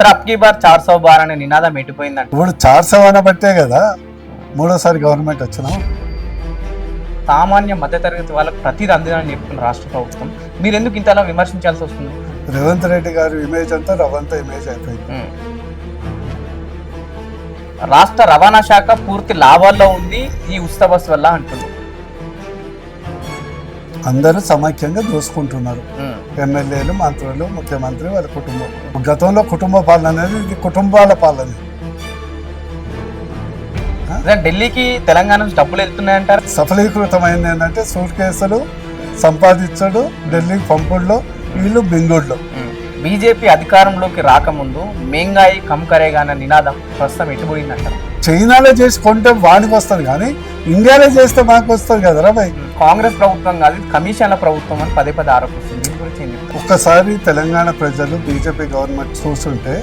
Sir అప్కీ bar 400 bar అనే నినాదం ఎట్టిపోయిందంట. ఇప్పుడు 400 బట్టే కదా మూడోసారి గవర్నమెంట్ వచ్చినాం. సామాన్య మధ్యతరగతి వాళ్ళకి ప్రతిదీ అందిందని చెప్తున్న రాష్ట్ర ప్రభుత్వం, మీరు ఎందుకు ఇంతలా విమర్శించాల్సి వస్తుంది? రేవంత్ రెడ్డి గారి ఇమేజ్ అంతా రవంత ఇమేజ్ అయిపోయింది. రాష్ట్ర రవాణా శాఖ పూర్తి లాభాల్లో ఉంది ఈ ఉచిత బస్సు వల్ల అంటున్నారు. అందరూ సమైక్యంగా దోసుకుంటున్నారు. ఎమ్మెల్యేలు, మంత్రులు, ముఖ్యమంత్రి, వాళ్ళ కుటుంబం. గతంలో కుటుంబ పాలన అనేది ఇది కుటుంబాల పాలన. ఢిల్లీకి తెలంగాణ నుంచి డబ్బులు వెళ్తున్నాయంటారు. సఫలీకృతమైంది ఏంటంటే సూట్ కేసులు సంపాదించడు, ఢిల్లీకి పంపుల్లో, వీళ్ళు బెంగళూరులో. బీజేపీ అధికారంలోకి రాకముందు మెంగాయి కమ్ కరేగా అన్న నినాదం ప్రస్తుతం ఎట్టుపోయిందంటారు. చైనాలో చేసి కొంటే వాడికి వస్తుంది కానీ ఇండియాలో చేస్తే మాకు వస్తుంది కదరా భయ్. కాంగ్రెస్ ప్రభుత్వం కాదు, కమిషన్ల ప్రభుత్వం అని పదే పదే ఆరోపిస్తుంది. దీని గురించి ఏం చెప్తారు? ఒక్కసారి తెలంగాణ ప్రజలు బీజేపీ గవర్నమెంట్ చూస్తుంటే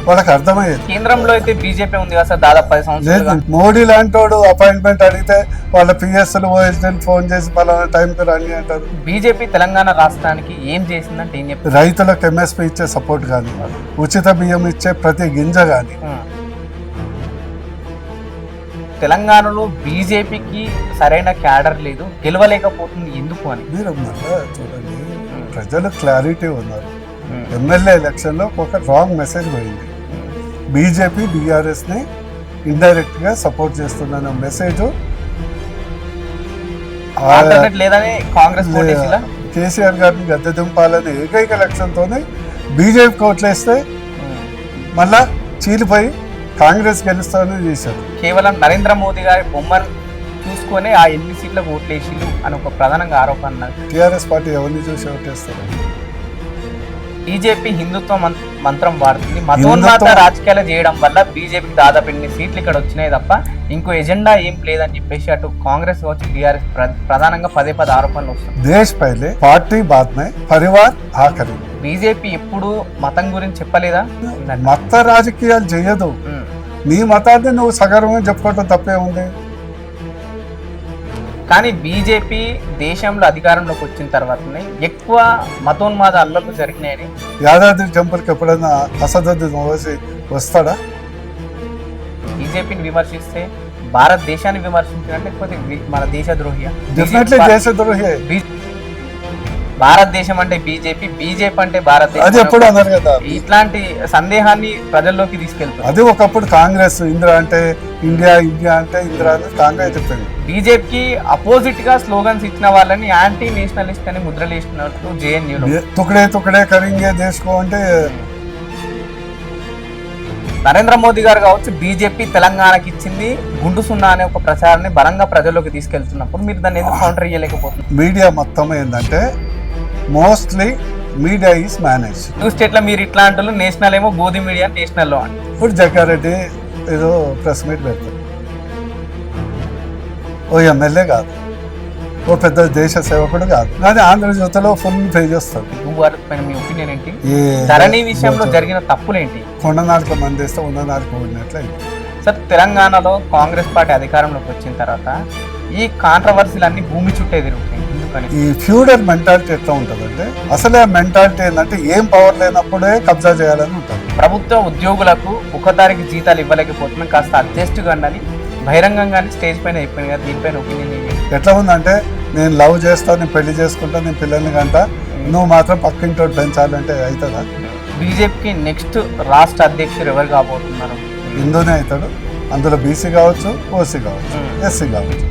వాళ్ళకి అర్థమయ్యేది. కేంద్రంలో అయితే బీజేపీ ఉంది కదా సార్, దాదాపు 10 సంవత్సరాలు. మోడీ లాంటి వాడు అపాయింట్మెంట్ అడిగితే వాళ్ళ పిఎస్లు ఓఎస్డీని ఫోన్ చేసి పలానా టైంకి రండి అంటారు. బీజేపీ తెలంగాణ రాష్ట్రానికి ఏం చేసిందంటే ఏం చెప్తారు? రైతులకు ఎంఎస్పీ ఇచ్చే సపోర్ట్ కానీ, ఉచిత బియ్యం ఇచ్చే ప్రతి గింజ కానీ. తెలంగాణలో బీజేపీకి సరైన క్యాడర్ లేదు, గెలవలేకపోతుంది ఎందుకు అని మీరు చూడండి, ప్రజలు క్లారిటీ ఉన్నారు. ఎమ్మెల్యే ఎలక్షన్లో ఒక రాంగ్ మెసేజ్ పోయింది. బీజేపీ బీఆర్ఎస్ని ఇండైరెక్ట్గా సపోర్ట్ చేస్తున్న మెసేజ్ లేదని కాంగ్రెస్ కేసీఆర్ గారిని గద్దె దింపాలని ఏకైక లక్ష్యంతోనే బీజేపీ కోట్లేస్తే మళ్ళా చీలిపోయి కాంగ్రెస్ గెలుస్తామని చేశారు. కేవలం నరేంద్ర మోదీ గారి బొమ్మను చూసుకొని ఆ 8 సీట్లకు ఓట్లేసిలు అని ఒక ప్రధానంగా ఆరోపణ. టీఆర్ఎస్ పార్టీ ఎవరిని చూసి ఓటేస్తారు? బీజేపీ హిందుత్వ మంత్రం వాడుతుంది. మతోన్మాద రాజకీయాలు చేయడం వల్ల బీజేపీకి దాదాపు 8 సీట్లు ఇక్కడ వచ్చినాయి తప్ప ఇంకో ఎజెండా ఏం లేదని చెప్పేసి అటు కాంగ్రెస్ వచ్చి టీఆర్ఎస్ ప్రధానంగా పదే పదే ఆరోపణలు వస్తున్నాయి. దేశ్ పైలే పార్టీ బాద్ మే పరివార్ ఆఖరి. బీజేపీ ఎప్పుడు మతం గురించి చెప్పలేదా? మత రాజకీయాలు చేయదు. నీ మతాన్ని నువ్వు సగర్వంగా చెప్పుకోవటం తప్పే ఉంది. కానీ బీజేపీ దేశంలో అధికారంలోకి వచ్చిన తర్వాతనే ఎక్కువ మతోన్మాద అల్లర్లు జరిగినాయని. యాదాద్రి టెంపుల్కి ఎప్పుడైనా అసదుద్దీన్ ఓవైసీ వస్తాడా? బీజేపీని విమర్శిస్తే భారతదేశాన్ని విమర్శించినట్టు, లేకపోతే మన దేశద్రోహి? డెఫినెట్లీ దేశద్రోహి. భారతదేశం అంటే బీజేపీ, బీజేపీ అంటే భారతదేశం. అది ఎప్పుడు అన్నారు కదా. ఇట్లాంటి సందేహాన్ని ప్రజల్లోకి తీసుకెళ్తారు. అది ఒకప్పుడు కాంగ్రెస్ ఇందిరా అంటే ఇండియా, ఇండియా అంటే ఇందిరా అని కాంగ్రెస్ చెప్పింది. బీజేపీకి అపోజిట్ గా స్లోగన్స్ ఇచ్చిన వాళ్ళని యాంటీ నేషనలిస్ట్ అని ముద్రలు వేసినట్టు జేఎన్యూలో తుకడే తుకడే కరింగే దేశకో అంటే. నరేంద్ర మోదీ గారు కావచ్చు, బీజేపీ తెలంగాణకి ఇచ్చింది గుండు సున్నా అనే ఒక ప్రచారాన్ని బలంగా ప్రజల్లోకి తీసుకెళ్తున్నప్పుడు మీరు దాన్ని ఎందుకు కౌంటర్ చేయలేకపోతున్నారు? మీడియా మొత్తం ఏంటంటే మోస్ట్లీ మీడియా ఈస్ మేనేజ్. 2 స్టేట్ల మీరు ఇట్లా అంటారు, నేషనల్ ఏమో గోధి మీడియా, నేషనల్లో అంటే. ఇప్పుడు జగ్గారెడ్డి ఏదో ప్రెస్ మీట్ పెడతారు. ఓ ఎమ్మెల్యే కాదు, ఓ పెద్ద దేశ సేవకుడు కాదు, కానీ ఆంధ్రజ్యోతిలో ఫుల్ పేజ్ వస్తుంది. మీ ఒపీనియన్ ఏంటి? ధరణి విషయంలో జరిగిన తప్పులేంటి? కొండనాడుకు మందేస్తే ఉన్ననాడుకు ఉన్నట్లయింది. సార్, తెలంగాణలో కాంగ్రెస్ పార్టీ అధికారంలోకి వచ్చిన తర్వాత ఈ కాంట్రవర్సీలు అన్ని భూమి చుట్టే తిరుగుతాయి. ఈ ఫ్యూడల్ మెంటాలిటీ ఎట్లా ఉంటుందంటే, అసలే మెంటాలిటీ ఏంటంటే ఏం పవర్ లేనప్పుడే కబ్జా చేయాలని ఉంటుంది. ప్రభుత్వ ఉద్యోగులకు 1 తారీఖు జీతాలు ఇవ్వలేకపోతున్నాం, కాస్త అడ్జస్ట్ కండి బహిరంగంగానే స్టేజ్ పైన అయిపోయింది కదా, దీనిపైన ఒపీనియన్ ఎట్లా ఉందంటే, నేను లవ్ చేస్తాను, నేను పెళ్లి చేసుకుంటా, నేను పిల్లల్ని కంట, నువ్వు మాత్రం పక్కింటోటి పెంచాలంటే అవుతుందా? బీజేపీకి నెక్స్ట్ రాష్ట్ర అధ్యక్షుడు ఎవరు కాబోతున్నారు? హిందూనే అవుతాడు. అందులో బీసీ కావచ్చు, ఓసీ కావచ్చు, ఎస్సీ కావచ్చు.